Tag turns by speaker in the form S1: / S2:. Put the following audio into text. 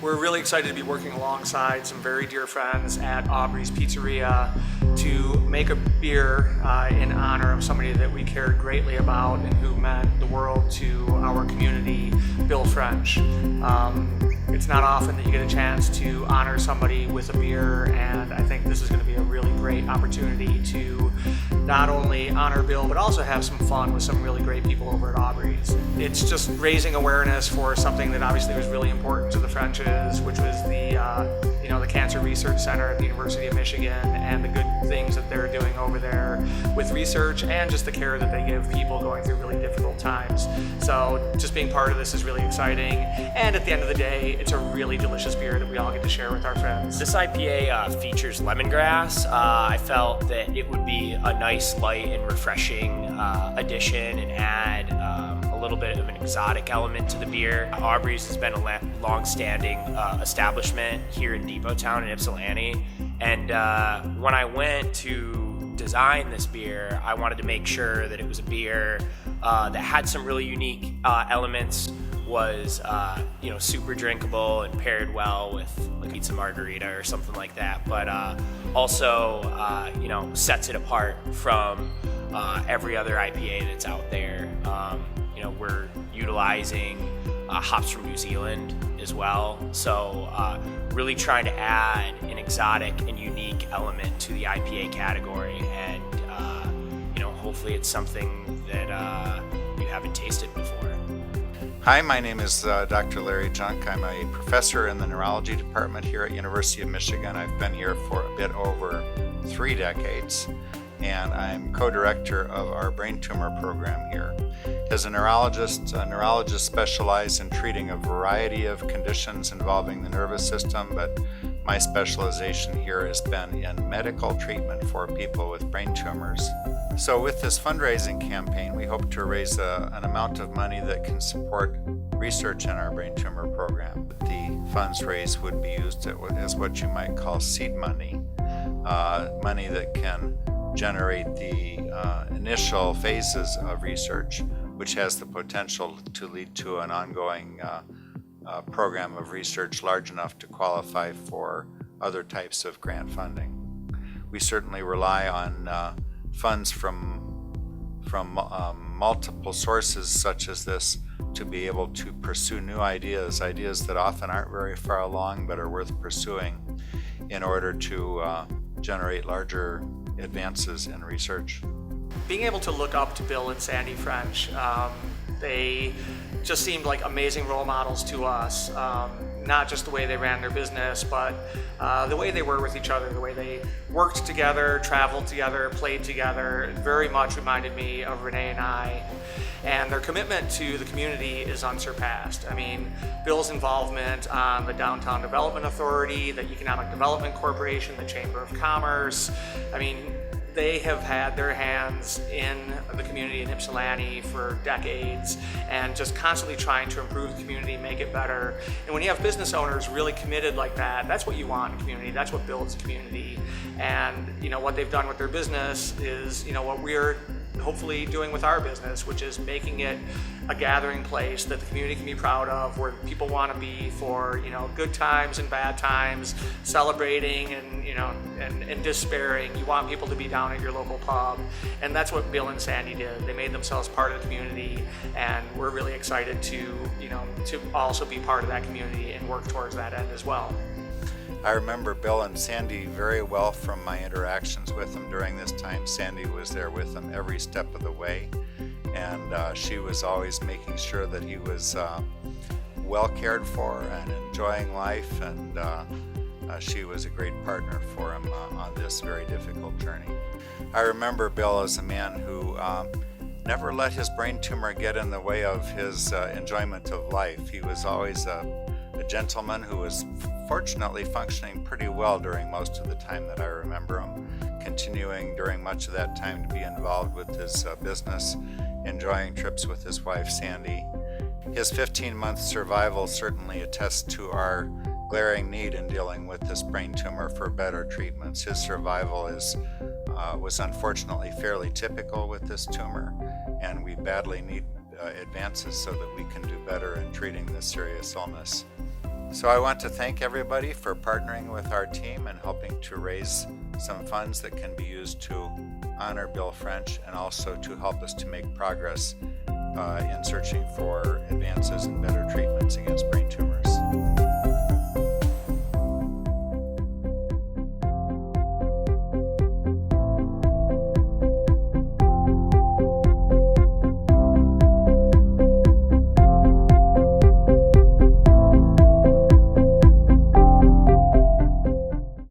S1: We're really excited to be working alongside some very dear friends at Aubree's Pizzeria to make a beer in honor of somebody that we cared greatly about and who meant the world to our community, Bill French. It's not often that you get a chance to honor somebody with a beer, and I think this is going to be a really great opportunity to not only honor Bill, but also have some fun with some really great people over at Aubree's. It's just raising awareness for something that obviously was really important to the Frenches, which was the Cancer Research Center at the University of Michigan, and the good things that they're doing over there with research and just the care that they give people going through really difficult times. So just being part of this is really exciting, and at the end of the day, it's a really delicious beer that we all get to share with our friends.
S2: This IPA features lemongrass. I felt that it would be a nice, light, and refreshing addition and add a little bit of an exotic element to the beer. Aubree's has been a long-standing establishment here in Depot Town in Ypsilanti, and when I went to design this beer, I wanted to make sure that it was a beer that had some really unique elements, was super drinkable and paired well with like pizza margarita or something like that, but also sets it apart from every other IPA that's out there. We're utilizing hops from New Zealand as well, so really trying to add an exotic and unique element to the IPA category, and hopefully it's something that you haven't tasted before.
S3: Hi, my name is Dr. Larry Junck. I'm a professor in the neurology department here at University of Michigan. I've been here for a bit over 3 decades, and I'm co-director of our brain tumor program here. As a neurologist specialize in treating a variety of conditions involving the nervous system, but my specialization here has been in medical treatment for people with brain tumors. So with this fundraising campaign, we hope to raise an amount of money that can support research in our brain tumor program. The funds raised would be used as what you might call seed money, money that can generate the initial phases of research, which has the potential to lead to an ongoing program of research large enough to qualify for other types of grant funding. We certainly rely on funds from multiple sources such as this to be able to pursue new ideas that often aren't very far along but are worth pursuing in order to generate larger advances in research.
S1: Being able to look up to Bill and Sandy French, they just seemed like amazing role models to us. Not just the way they ran their business, but the way they were with each other, the way they worked together, traveled together, played together. It very much reminded me of Renee and I. And their commitment to the community is unsurpassed. I mean, Bill's involvement on the Downtown Development Authority, the Economic Development Corporation, the Chamber of Commerce. I mean, they have had their hands in the community in Ypsilanti for decades and just constantly trying to improve the community, make it better. And when you have business owners really committed like that, that's what you want in a community. That's what builds a community. And what they've done with their business is what we're hopefully doing with our business, which is making it a gathering place that the community can be proud of, where people want to be for good times and bad times, celebrating and despairing. You want people to be down at your local pub, and that's what Bill and Sandy did. They made themselves part of the community, and we're really excited to also be part of that community and work towards that end as well.
S3: I remember Bill and Sandy very well from my interactions with them during this time. Sandy was there with them every step of the way, and she was always making sure that he was well cared for and enjoying life, and she was a great partner for him on this very difficult journey. I remember Bill as a man who never let his brain tumor get in the way of his enjoyment of life. He was always a gentleman who was fortunately functioning pretty well during most of the time that I remember him, continuing during much of that time to be involved with his business, enjoying trips with his wife Sandy. His 15-month survival certainly attests to our glaring need in dealing with this brain tumor for better treatments. His survival was unfortunately fairly typical with this tumor, and we badly need advances so that we can do better in treating this serious illness. So I want to thank everybody for partnering with our team and helping to raise some funds that can be used to honor Bill French and also to help us to make progress in searching for advances in better treatment.